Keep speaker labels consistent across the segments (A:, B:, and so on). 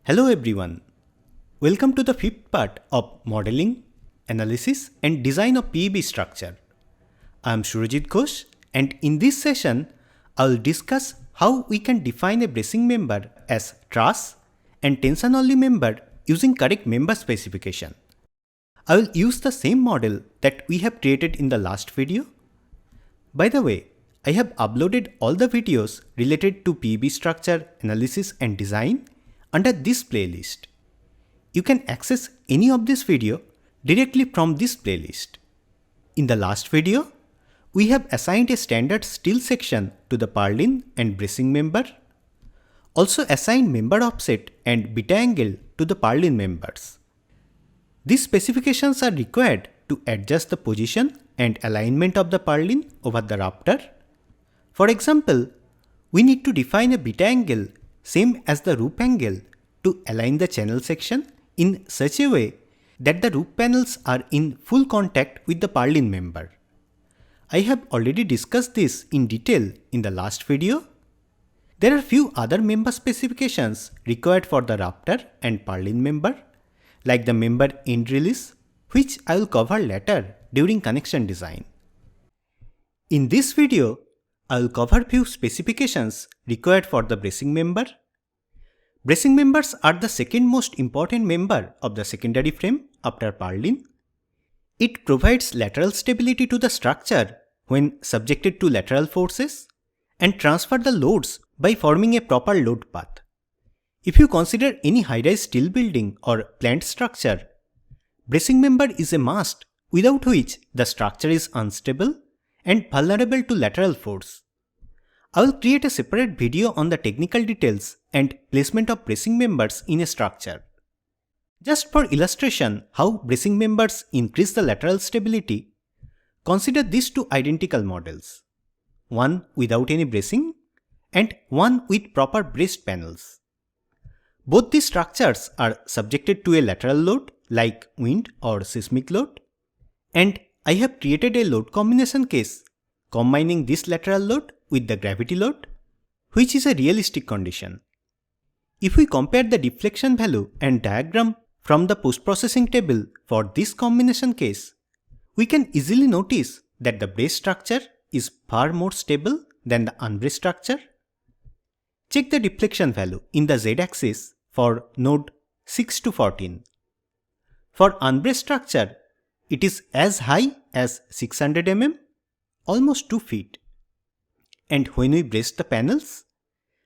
A: Hello everyone. Welcome to the fifth part of modeling, analysis and design of PEB structure. I am Surajit Ghosh and in this session I will discuss how we can define a bracing member as truss and tension only member using correct member specification. I will use the same model that we have created in the last video. By the way, I have uploaded all the videos related to PEB structure, analysis and design under this playlist. You can access any of this video directly from this playlist. In the last video, we have assigned a standard steel section to the purlin and bracing member, also assigned member offset and beta angle to the purlin members. These specifications are required to adjust the position and alignment of the purlin over the rafter. For example, we need to define a beta angle same as the roof angle to align the channel section in such a way that the roof panels are in full contact with the purlin member. I have already discussed this in detail in the last video. There are few other member specifications required for the rafter and purlin member, like the member end release, which I will cover later during connection design. In this video, I will cover few specifications required for the bracing member. Bracing members are the second most important member of the secondary frame after purlin. It provides lateral stability to the structure when subjected to lateral forces and transfer the loads by forming a proper load path. If you consider any high-rise steel building or plant structure, bracing member is a must without which the structure is unstable and vulnerable to lateral force. I will create a separate video on the technical details and placement of bracing members in a structure. Just for illustration how bracing members increase the lateral stability, consider these two identical models, one without any bracing and one with proper braced panels. Both these structures are subjected to a lateral load like wind or seismic load, and I have created a load combination case combining this lateral load with the gravity load, which is a realistic condition. If we compare the deflection value and diagram from the post-processing table for this combination case, we can easily notice that the braced structure is far more stable than the unbraced structure. Check the deflection value in the z-axis for node 6 to 14. For unbraced structure, it is as high as 600 mm, almost 2 feet. And when we brace the panels,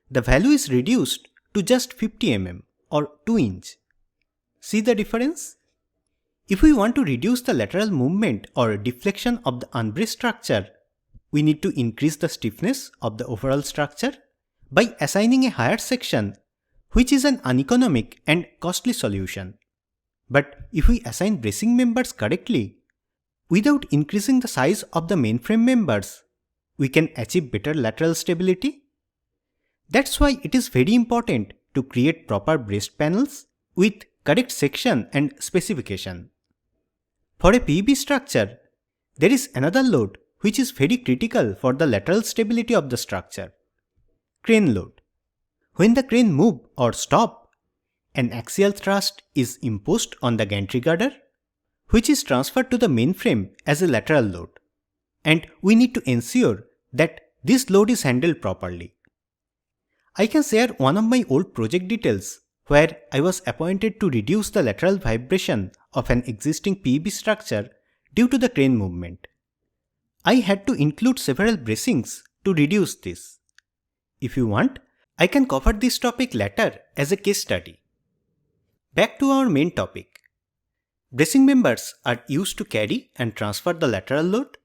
A: the value is reduced to just 50 mm or 2 inch. See the difference? If we want to reduce the lateral movement or deflection of the unbraced structure, we need to increase the stiffness of the overall structure by assigning a higher section, which is an uneconomic and costly solution. But if we assign bracing members correctly, without increasing the size of the mainframe members, we can achieve better lateral stability. That's why it is very important to create proper braced panels with correct section and specification. For a PEB structure, there is another load which is very critical for the lateral stability of the structure: crane load. When the crane move or stop, an axial thrust is imposed on the gantry girder, which is transferred to the mainframe as a lateral load, and we need to ensure that this load is handled properly. I can share one of my old project details where I was appointed to reduce the lateral vibration of an existing PEB structure due to the crane movement. I had to include several bracings to reduce this. If you want, I can cover this topic later as a case study. Back to our main topic. Bracing members are used to carry and transfer the lateral load,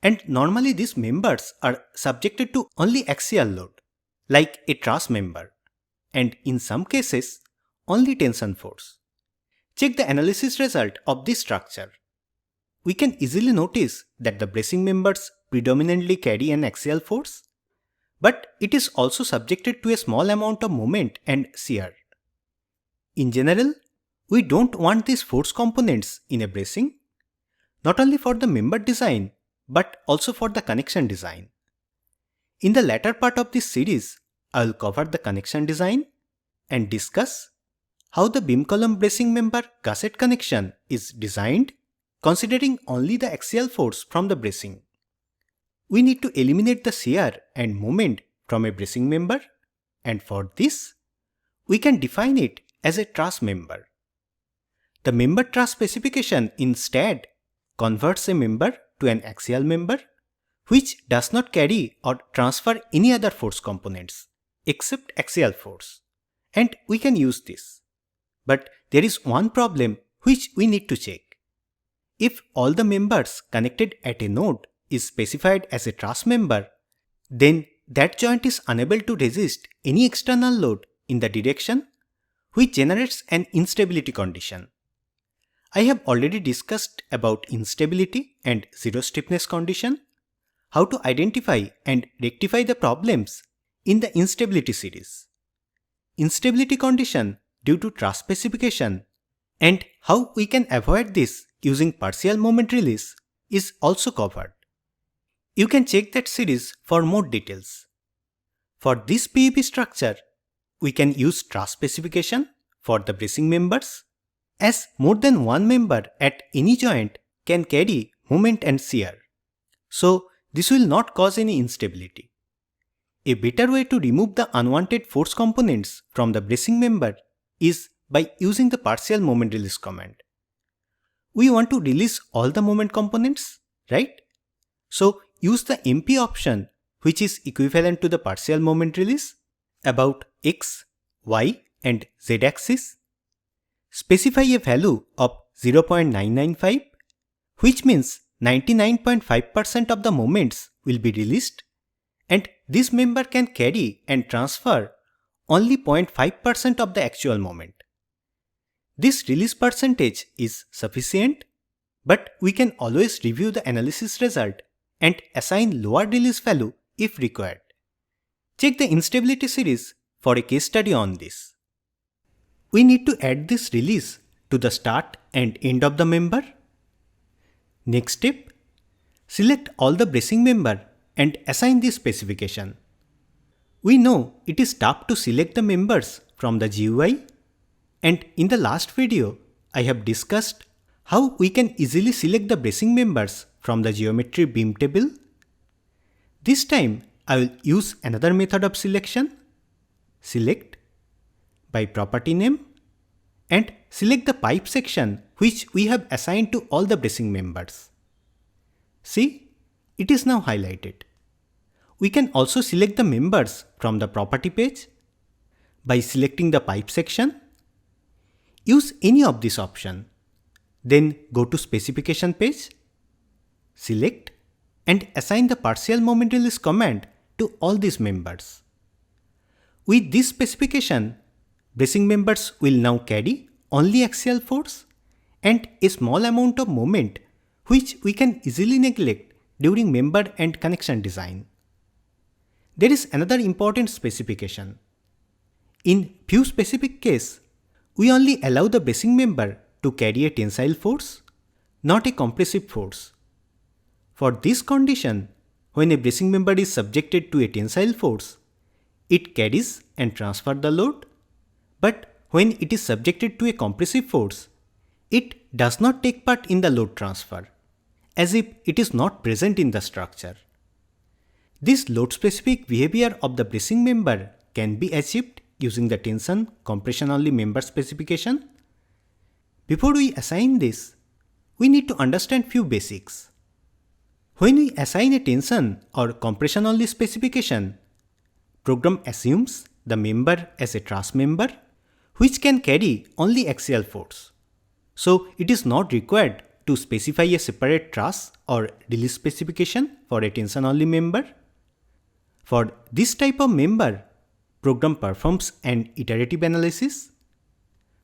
A: and normally these members are subjected to only axial load, like a truss member, and in some cases, only tension force. Check the analysis result of this structure. We can easily notice that the bracing members predominantly carry an axial force, but it is also subjected to a small amount of moment and shear. In general, we don't want these force components in a bracing, not only for the member design, but also for the connection design. In the latter part of this series, I will cover the connection design and discuss how the beam column bracing member gusset connection is designed considering only the axial force from the bracing. We need to eliminate the shear and moment from a bracing member, and for this, we can define it as a truss member. The member truss specification in STAAD converts a member to an axial member which does not carry or transfer any other force components except axial force, and we can use this. But there is one problem which we need to check. If all the members connected at a node is specified as a truss member, then that joint is unable to resist any external load in the direction which generates an instability condition. I have already discussed about instability and zero stiffness condition, how to identify and rectify the problems in the instability series, instability condition due to truss specification, and how we can avoid this using partial moment release is also covered. You can check that series for more details. For this PEB structure, we can use truss specification for the bracing members, as more than one member at any joint can carry moment and shear. So this will not cause any instability. A better way to remove the unwanted force components from the bracing member is by using the partial moment release command. We want to release all the moment components, right? So use the MP option, which is equivalent to the partial moment release about x, y and z axis. Specify a value of 0.995, which means 99.5% of the moments will be released, and this member can carry and transfer only 0.5% of the actual moment. This release percentage is sufficient, but we can always review the analysis result and assign lower release value if required. Check the instability series for a case study on this. We need to add this release to the start and end of the member. Next step, select all the bracing member and assign this specification. We know it is tough to select the members from the GUI, and in the last video, I have discussed how we can easily select the bracing members from the geometry beam table. This time, I will use another method of selection. Select by property name and select the pipe section which we have assigned to all the bracing members. See, it is now highlighted. We can also select the members from the property page by selecting the pipe section. Use any of this option. Then go to specification page, select and assign the partial moment release command to all these members. With this specification, bracing members will now carry only axial force and a small amount of moment which we can easily neglect during member and connection design. There is another important specification. In few specific cases, we only allow the bracing member to carry a tensile force, not a compressive force. For this condition, when a bracing member is subjected to a tensile force, it carries and transfers the load, but when it is subjected to a compressive force, it does not take part in the load transfer, as if it is not present in the structure. This load-specific behavior of the bracing member can be achieved using the tension compression only member specification. Before we assign this, we need to understand few basics. When we assign a tension or compression only specification, program assumes the member as a truss member which can carry only axial force. So it is not required to specify a separate truss or release specification for a tension only member. For this type of member, program performs an iterative analysis.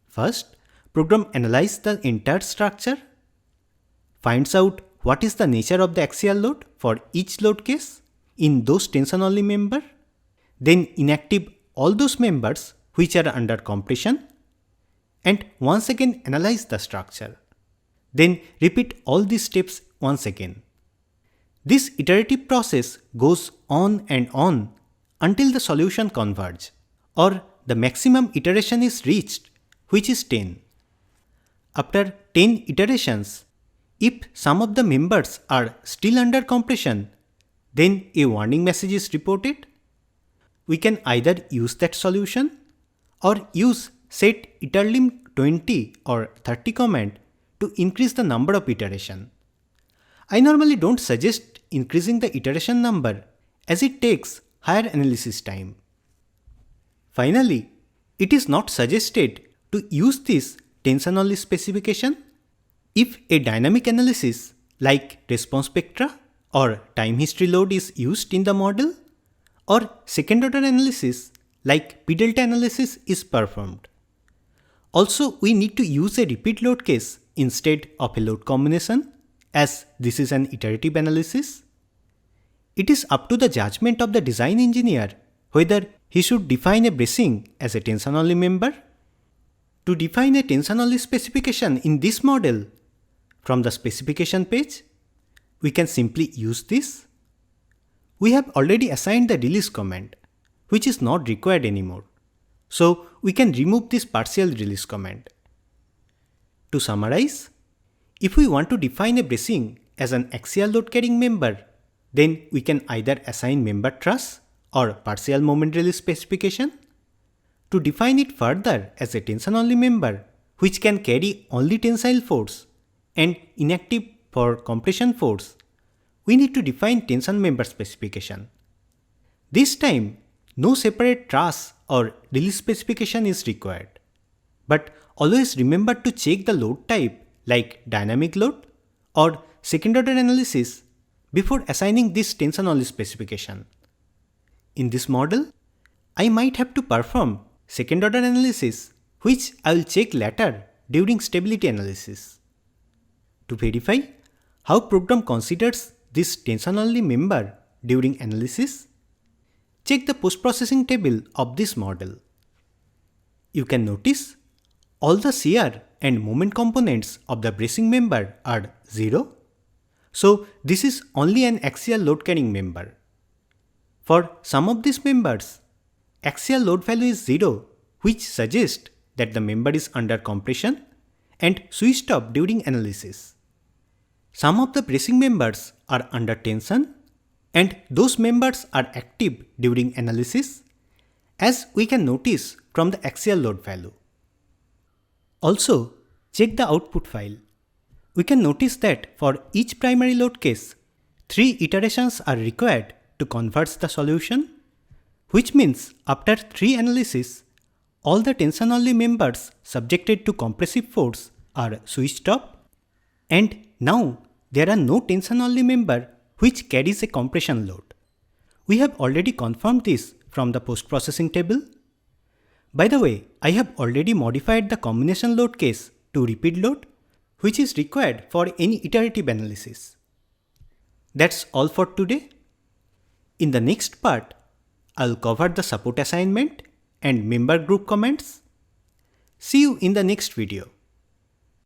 A: First, program analyzes the entire structure, finds out what is the nature of the axial load for each load case in those tension only member, then inactive all those members which are under compression, and once again analyze the structure. Then repeat all these steps once again. This iterative process goes on and until the solution converges or the maximum iteration is reached which is 10. After 10 iterations, if some of the members are still under compression, then a warning message is reported. We can either use that solution or use set iterlim 20 or 30 command to increase the number of iteration. I normally don't suggest increasing the iteration number as it takes higher analysis time. Finally, it is not suggested to use this tension only specification if a dynamic analysis like response spectra or time history load is used in the model, or second order analysis like P delta analysis is performed. Also, we need to use a repeat load case instead of a load combination, as this is an iterative analysis. It is up to the judgment of the design engineer whether he should define a bracing as a tension only member. To define a tension only specification in this model, from the specification page, we can simply use this. We have already assigned the release command, which is not required anymore. So we can remove this partial release command. To summarize, if we want to define a bracing as an axial load carrying member, then we can either assign member truss or partial moment release specification. To define it further as a tension only member, which can carry only tensile force and inactive for compression force, we need to define tension member specification. This time, no separate truss or release specification is required. But always remember to check the load type like dynamic load or second order analysis before assigning this tension only specification. In this model, I might have to perform second order analysis, which I will check later during stability analysis. To verify how program considers this tension only member during analysis, check the post-processing table of this model. You can notice all the shear and moment components of the bracing member are 0. So this is only an axial load carrying member. For some of these members, axial load value is 0, which suggests that the member is under compression and switched off during analysis. Some of the bracing members are under tension and those members are active during analysis, as we can notice from the axial load value. Also, check the output file. We can notice that for each primary load case, 3 iterations are required to converge the solution, which means after 3 analyses, all the tension only members subjected to compressive force are switched off, and now there are no tension only member which carries a compression load. We have already confirmed this from the post-processing table. By the way, I have already modified the combination load case to repeat load, which is required for any iterative analysis. That's all for today. In the next part, I'll cover the support assignment and member group comments. See you in the next video.